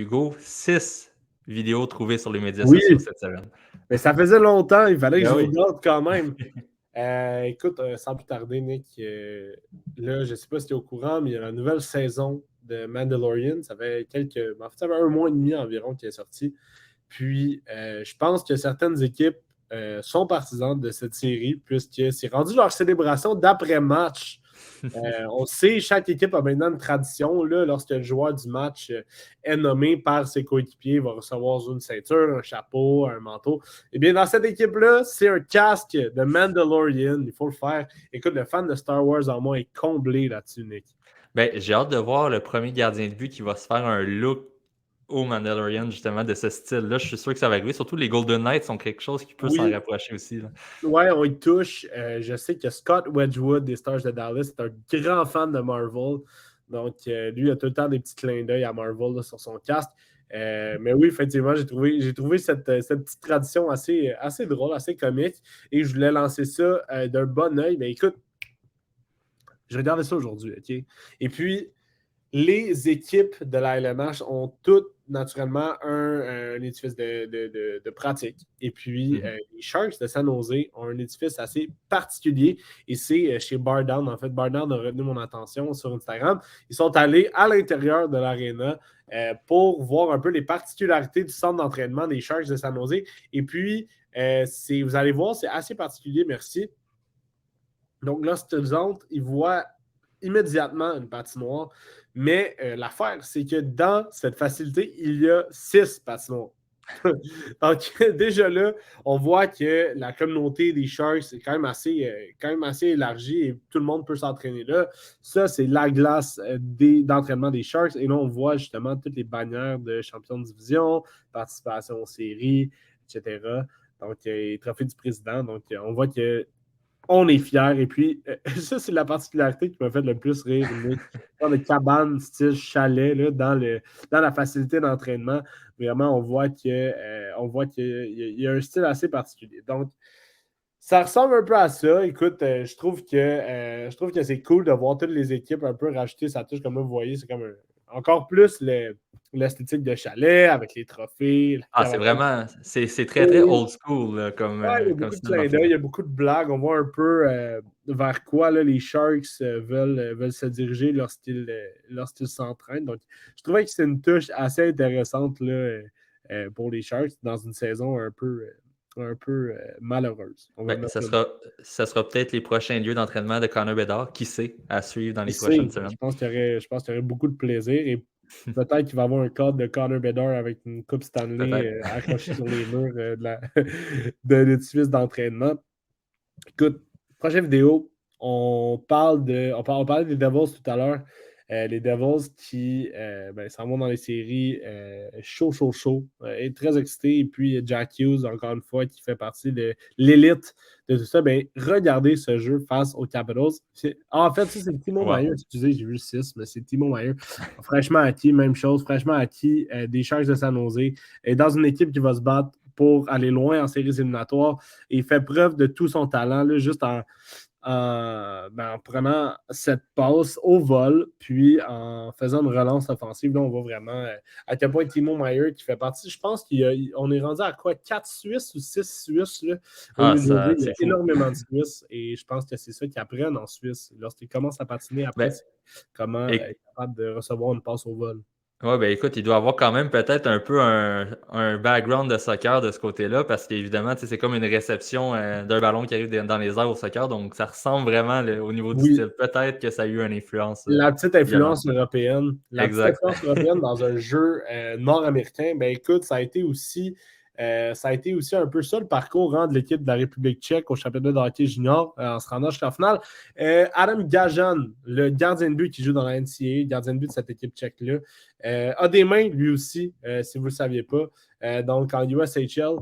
Hugo, 6 vidéos trouvées sur les médias Oui, sociaux cette semaine. mais ça faisait longtemps, il fallait que Ben je oui. vous garde quand même. Écoute, sans plus tarder, Nick, là, je ne sais pas si tu es au courant, mais il y a la nouvelle saison de Mandalorian. Ça fait en fait, ça fait 1 mois et demi environ qu'elle est sortie. Puis, je pense que certaines équipes sont partisanes de cette série, puisque c'est rendu leur célébration d'après-match. On sait, chaque équipe a maintenant une tradition. Là, lorsque le joueur du match est nommé par ses coéquipiers, il va recevoir une ceinture, un chapeau, un manteau. Eh bien, dans cette équipe-là, c'est un casque de Mandalorian. Il faut le faire. Écoute, le fan de Star Wars en moi est comblé là-dessus, Nick. Ben, j'ai hâte de voir le premier gardien de but qui va se faire un look au Mandalorian, justement, de ce style-là. Je suis sûr que ça va arriver. Surtout les Golden Knights sont quelque chose qui peut s'en Oui, rapprocher aussi. Là. ouais, on y touche. Je sais que Scott Wedgwood des Stars de Dallas est un grand fan de Marvel. Donc, lui, il a tout le temps des petits clins d'œil à Marvel là, sur son casque. Mais oui, effectivement, j'ai trouvé cette petite tradition assez drôle, assez comique. Et je voulais lancer ça d'un bon œil. Mais écoute, je regardais ça aujourd'hui, OK? Et puis, les équipes de la LNH ont toutes naturellement un édifice de pratique. Et puis, les Sharks de San Jose ont un édifice assez particulier. Et c'est chez Bardown. En fait, Bardown a retenu mon attention sur Instagram. Ils sont allés à l'intérieur de l'aréna pour voir un peu les particularités du centre d'entraînement des Sharks de San Jose. Et puis, vous allez voir, c'est assez particulier, merci. Donc, lorsqu'ils ils voient immédiatement une patinoire. Mais l'affaire, c'est que dans cette facilité, il y a 6 patinoires. Donc, déjà là, on voit que la communauté des Sharks est quand même assez élargie et tout le monde peut s'entraîner là. Ça, c'est la glace d'entraînement des Sharks. Et là, on voit justement toutes les bannières de champion de division, participation aux séries, etc. Donc, trophée du président. Donc, on voit que on est fiers. Et puis, ça, c'est la particularité qui m'a fait le plus rire, Nick. Dans le cabane, style chalet, là, dans la facilité d'entraînement, vraiment, on voit qu'il y a un style assez particulier. Donc, ça ressemble un peu à ça. Écoute, je trouve que c'est cool de voir toutes les équipes un peu rajouter sa touche. Comme là, vous voyez, c'est comme encore plus l'esthétique de chalet avec les trophées. Ah, c'est vraiment, c'est très, très old school là, Ouais, il y a comme beaucoup de style clins d'œil, il d'entraînement. y a beaucoup de blagues. On voit un peu vers quoi là, les Sharks veulent se diriger lorsqu'ils s'entraînent. Donc, je trouvais que c'est une touche assez intéressante là, pour les Sharks dans une saison un peu malheureuse. On va Ben, mettre ça sera peut-être les prochains lieux d'entraînement de Connor Bedard, qui sait, à suivre dans les prochaines ici. Je semaines. pense qu'il y aurait beaucoup de plaisir et peut-être qu'il va y avoir un cadre de Connor Bedard avec une coupe Stanley Peut-être. accrochée sur les murs de l'édifice d'entraînement. Écoute, prochaine vidéo, on parlait des Devils tout à l'heure. Les Devils qui s'en vont dans les séries chaud, et très excités. Et puis Jack Hughes, encore une fois, qui fait partie de l'élite de tout ça. Ben, regardez ce jeu face aux Capitals. En fait, ça, c'est Timo Wow. Meier. Excusez, j'ai vu le 6, mais c'est Timo Meier. Fraîchement acquis, même chose. Fraîchement acquis des Sharks de San Jose. Et dans une équipe qui va se battre pour aller loin en séries éliminatoires. Et il fait preuve de tout son talent, là, juste en prenant cette passe au vol, puis en faisant une relance offensive. Là, on voit vraiment à quel point Timo Meier, qui fait partie, je pense qu'on est rendu à quoi, 4 Suisses ou 6 Suisses là, au Ah, niveau ça, il y a c'est fou. énormément de Suisses, et je pense que c'est ça qu'ils apprennent en Suisse. Lorsqu'ils commencent à patiner après, Ben, c'est comment et- être capable de recevoir une passe au vol. ouais, ben écoute, il doit avoir quand même peut-être un peu un background de soccer de ce côté-là, parce qu'évidemment, tu sais, c'est comme une réception d'un ballon qui arrive dans les airs au soccer, donc ça ressemble vraiment au niveau du Oui, style. Peut-être que ça a eu une influence la petite également. influence européenne. La petite Exact. influence européenne dans un jeu nord-américain, ben écoute, ça a été aussi un peu ça le parcours de l'équipe de la République tchèque au championnat de hockey junior en se rendant jusqu'à la finale. Adam Gajan, le gardien de but qui joue dans la NCAA, gardien de but de cette équipe tchèque-là, a des mains lui aussi, si vous ne le saviez pas. Donc en USHL,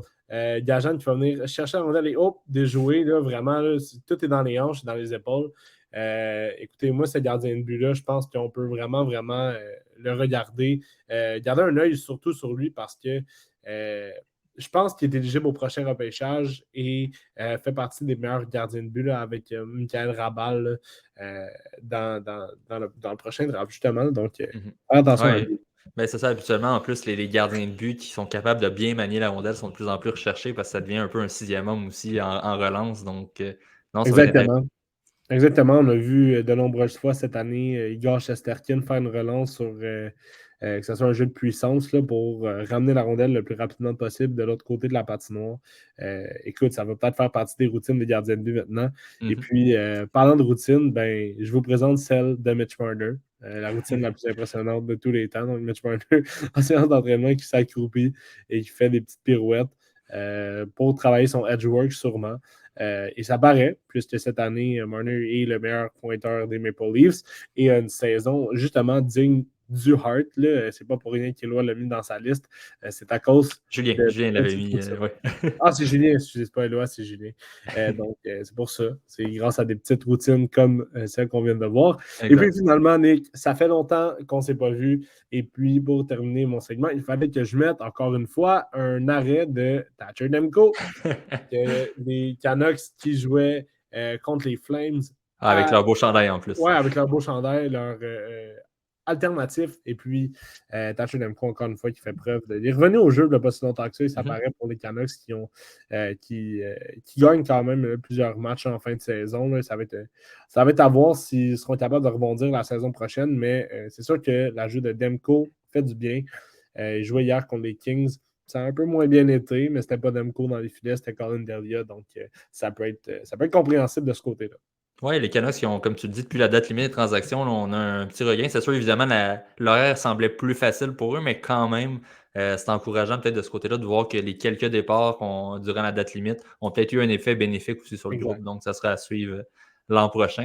Gajan qui va venir chercher la rondelle et hop, déjouer, là, vraiment, là, tout est dans les hanches, dans les épaules. Écoutez, moi, ce gardien de but-là, je pense qu'on peut vraiment, vraiment le regarder. Garder un œil surtout sur lui parce que je pense qu'il est éligible au prochain repêchage et fait partie des meilleurs gardiens de but là, avec Michael Rabal là, dans le prochain draft, justement. Donc, Mhm. attention à Ouais, lui. Ben, c'est ça, habituellement, en plus, les gardiens de but qui sont capables de bien manier la rondelle sont de plus en plus recherchés parce que ça devient un peu un sixième homme aussi en relance. Donc, non, ça va être intéressant. Exactement. Exactement, on a vu de nombreuses fois cette année Igor Shesterkin faire une relance sur que ce soit un jeu de puissance là, pour ramener la rondelle le plus rapidement possible de l'autre côté de la patinoire. Écoute, ça va peut-être faire partie des routines des gardiens de but maintenant. Et Mhm. puis, parlant de routine, ben, je vous présente celle de Mitch Marner, la routine la plus impressionnante de tous les temps. Donc, Mitch Marner, en séance d'entraînement, qui s'accroupit et qui fait des petites pirouettes pour travailler son edge work sûrement. Et ça paraît, puisque cette année, Marner est le meilleur pointeur des Maple Leafs et a une saison justement digne du Hart. C'est pas pour rien qu'Éloi l'a mis dans sa liste. C'est à cause de Julien l'avait petites mis. routines. Ouais. Ah, c'est Julien, excusez, c'est pas Éloi, c'est Julien. Donc, c'est pour ça. C'est grâce à des petites routines comme celle qu'on vient de voir. Et puis Exact. finalement, Nick, ça fait longtemps qu'on ne s'est pas vu. Et puis, pour terminer mon segment, il fallait que je mette encore une fois un arrêt de Thatcher Demko que les Canucks qui jouaient contre les Flames Avec leur beau chandail en plus. ouais, avec leur beau chandail, leur alternatif. Et puis, Thatcher Demko, encore une fois, qui fait preuve de. Il est revenu au jeu il n'y a pas si longtemps que ça. Et ça Mhm. paraît pour les Canucks qui gagnent quand même plusieurs matchs en fin de saison. Là. Ça va être à voir s'ils seront capables de rebondir la saison prochaine. Mais c'est sûr que l'ajout de Demko fait du bien. Il jouait hier contre les Kings. Ça a un peu moins bien été, mais c'était pas Demko dans les filets, c'était Colin Delia. Donc, ça peut être compréhensible de ce côté-là. Oui, les Canucks, qui ont, comme tu le dis, depuis la date limite des transactions, là, on a un petit regain. C'est sûr, évidemment, l'horaire semblait plus facile pour eux, mais quand même, c'est encourageant peut-être de ce côté-là de voir que les quelques départs durant la date limite ont peut-être eu un effet bénéfique aussi sur le Exact. groupe. Donc, ça sera à suivre l'an prochain.